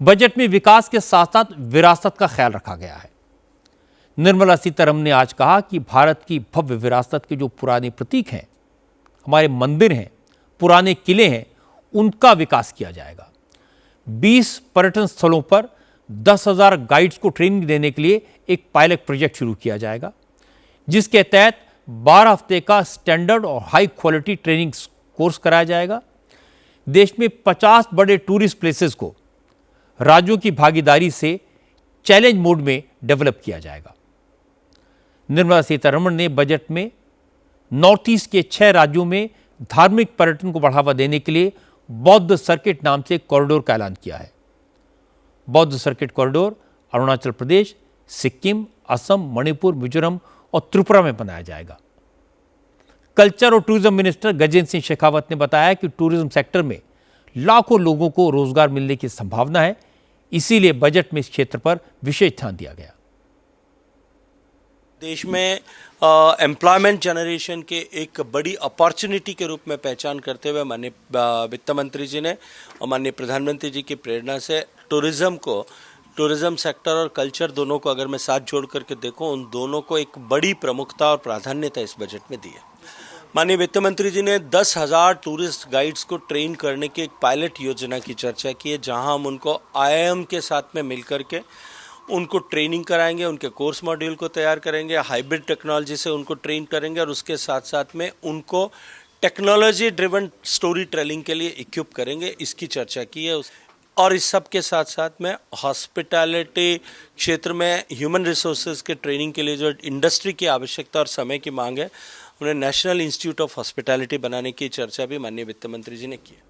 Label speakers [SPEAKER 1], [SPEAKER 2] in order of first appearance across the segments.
[SPEAKER 1] Budget में विकास के साथ साथ विरासत का ख्याल रखा गया है। निर्मला सीतारमण ने आज कहा कि भारत की भव्य विरासत के जो पुराने प्रतीक हैं, हमारे मंदिर हैं, पुराने किले हैं, उनका विकास किया जाएगा। 20 पर्यटन स्थलों पर 10,000 गाइड्स को ट्रेनिंग देने के लिए एक पायलट प्रोजेक्ट शुरू किया जाएगा, जिसके तहत 12 हफ्ते का स्टैंडर्ड और हाई क्वालिटी ट्रेनिंग कोर्स कराया जाएगा। देश में 50 बड़े टूरिस्ट प्लेसेस को राज्यों की भागीदारी से चैलेंज मोड में डेवलप किया जाएगा। निर्मला सीतारमण ने बजट में नॉर्थ ईस्ट के 6 राज्यों में धार्मिक पर्यटन को बढ़ावा देने के लिए बौद्ध सर्किट नाम से कॉरिडोर का ऐलान किया है। बौद्ध सर्किट कॉरिडोर अरुणाचल प्रदेश, सिक्किम, असम, मणिपुर, मिजोरम और त्रिपुरा में बनाया जाएगा। कल्चर और टूरिज्म मिनिस्टर गजेंद्र सिंह शेखावत ने बताया कि टूरिज्म सेक्टर में लाखों लोगों को रोजगार मिलने की संभावना है, इसीलिए बजट में इस क्षेत्र पर विशेष ध्यान दिया गया।
[SPEAKER 2] देश में एम्प्लॉयमेंट जनरेशन के एक बड़ी अपॉर्चुनिटी के रूप में पहचान करते हुए माननीय वित्त मंत्री जी ने और माननीय प्रधानमंत्री जी की प्रेरणा से टूरिज्म सेक्टर और कल्चर दोनों को अगर मैं साथ जोड़ करके देखूं, उन दोनों को एक बड़ी प्रमुखता और प्राधान्यता इस बजट में दी है। माननीय वित्त मंत्री जी ने 10,000 टूरिस्ट गाइड्स को ट्रेन करने की एक पायलट योजना की चर्चा की है, जहां हम उनको IIM के साथ में मिलकर के उनको ट्रेनिंग कराएंगे, उनके कोर्स मॉड्यूल को तैयार करेंगे, हाइब्रिड टेक्नोलॉजी से उनको ट्रेन करेंगे और उसके साथ साथ में उनको टेक्नोलॉजी ड्रिवन स्टोरी टेलिंग के लिए इक्विप करेंगे। इसकी चर्चा की है। और इस सब के साथ साथ में हॉस्पिटैलिटी क्षेत्र में ह्यूमन रिसोर्सेज के ट्रेनिंग के लिए जो इंडस्ट्री की आवश्यकता और समय की मांग है, उन्हें नेशनल इंस्टीट्यूट ऑफ हॉस्पिटैलिटी बनाने की चर्चा भी माननीय वित्त मंत्री जी ने की है।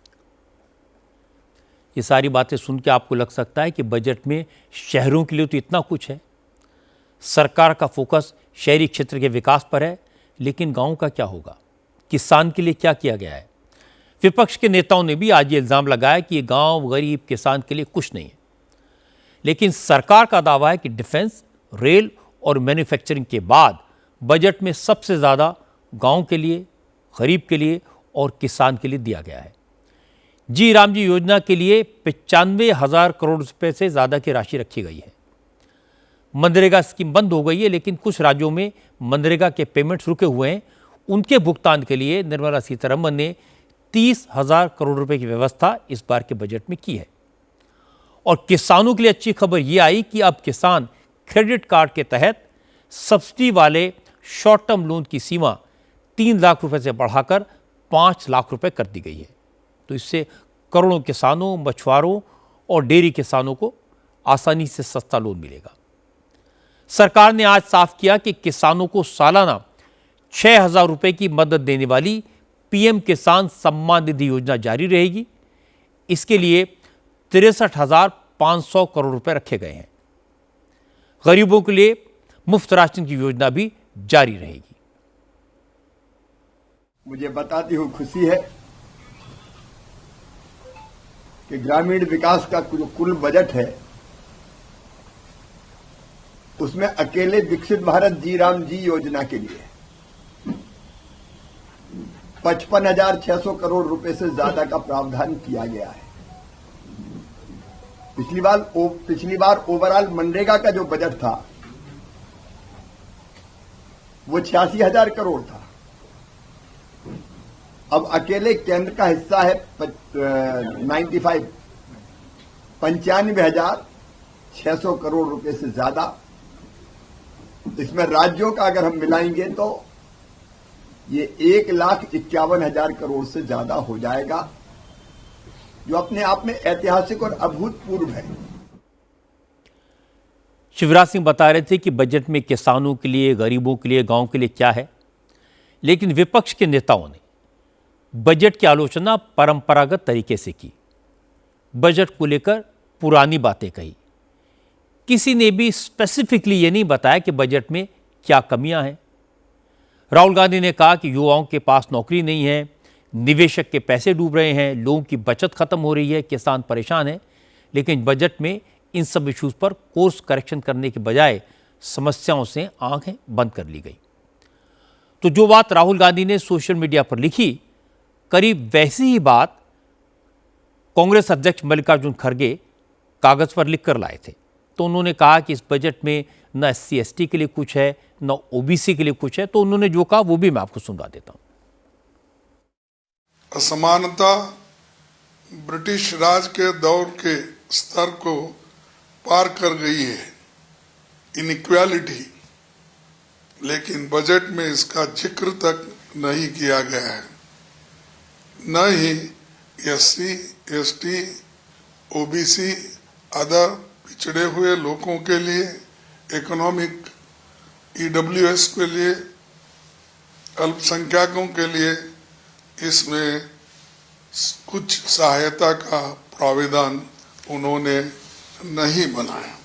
[SPEAKER 1] ये सारी बातें सुन के आपको लग सकता है कि बजट में शहरों के लिए तो इतना कुछ है, सरकार का फोकस शहरी क्षेत्र के विकास पर है, लेकिन गांव का क्या होगा, किसान के लिए क्या किया गया है। विपक्ष के नेताओं ने भी आज ये इल्ज़ाम लगाया कि ये गांव गरीब किसान के लिए कुछ नहीं है, लेकिन सरकार का दावा है कि डिफेंस, रेल और मैन्युफैक्चरिंग के बाद बजट में सबसे ज़्यादा गांव के लिए, गरीब के लिए और किसान के लिए दिया गया है। जी राम जी योजना के लिए 95,000 करोड़ रुपए से ज़्यादा की राशि रखी गई है। मनरेगा स्कीम बंद हो गई है, लेकिन कुछ राज्यों में मनरेगा के पेमेंट्स रुके हुए हैं। उनके भुगतान के लिए निर्मला सीतारमण ने 30,000 करोड़ रुपए की व्यवस्था इस बार के बजट में की है। और किसानों के लिए अच्छी खबर यह आई कि अब किसान क्रेडिट कार्ड के तहत सब्सिडी वाले शॉर्ट टर्म लोन की सीमा 3 लाख रुपए से बढ़ाकर 5 लाख रुपए कर दी गई है। तो इससे करोड़ों किसानों, मछुआरों और डेयरी किसानों को आसानी से सस्ता लोन मिलेगा। सरकार ने आज साफ किया कि किसानों को सालाना 6,000 रुपए की मदद देने वाली PM किसान सम्मान निधि योजना जारी रहेगी। इसके लिए 63,500 करोड़ रुपए रखे गए हैं। गरीबों के लिए मुफ्त राशन की योजना भी जारी रहेगी।
[SPEAKER 3] मुझे बताती हुई खुशी है कि ग्रामीण विकास का जो कुल बजट है, उसमें अकेले विकसित भारत जी राम जी योजना के लिए 55,600 करोड़ रुपए से ज्यादा का प्रावधान किया गया है। पिछली बार ओवरऑल मनरेगा का जो बजट था वो 86,000 करोड़ था। अब अकेले केंद्र का हिस्सा है 95,600 करोड़ रुपए से ज्यादा। इसमें राज्यों का अगर हम मिलाएंगे तो ये 1,51,000 करोड़ से ज्यादा हो जाएगा, जो अपने आप में ऐतिहासिक और अभूतपूर्व है।
[SPEAKER 1] शिवराज सिंह बता रहे थे कि बजट में किसानों के लिए, गरीबों के लिए, गांव के लिए क्या है, लेकिन विपक्ष के नेताओं ने बजट की आलोचना परंपरागत तरीके से की। बजट को लेकर पुरानी बातें कही। किसी ने भी स्पेसिफिकली ये नहीं बताया कि बजट में क्या कमियां हैं। राहुल गांधी ने कहा कि युवाओं के पास नौकरी नहीं है, निवेशक के पैसे डूब रहे हैं, लोगों की बचत खत्म हो रही है, किसान परेशान है। लेकिन बजट में इन सब इश्यूज पर कोर्स करेक्शन करने के बजाय समस्याओं से आंखें बंद कर ली गई। तो जो बात राहुल गांधी ने सोशल मीडिया पर लिखी, करीब वैसी ही बात कांग्रेस अध्यक्ष मल्लिकार्जुन खड़गे कागज़ पर लिख कर लाए थे। तो उन्होंने कहा कि इस बजट में न SC/ST के लिए कुछ है, न OBC के लिए कुछ है। तो उन्होंने जो कहा वो भी मैं आपको सुनवा देता हूँ।
[SPEAKER 4] असमानता ब्रिटिश राज के दौर के स्तर को पार कर गई है, इनइक्वालिटी, लेकिन बजट में इसका जिक्र तक नहीं किया गया है। न ही SC, ST, OBC, अदर पिछड़े हुए लोगों के लिए, इकोनॉमिक EWS के लिए, अल्पसंख्यकों के लिए इसमें कुछ सहायता का प्रावधान उन्होंने नहीं बनाया।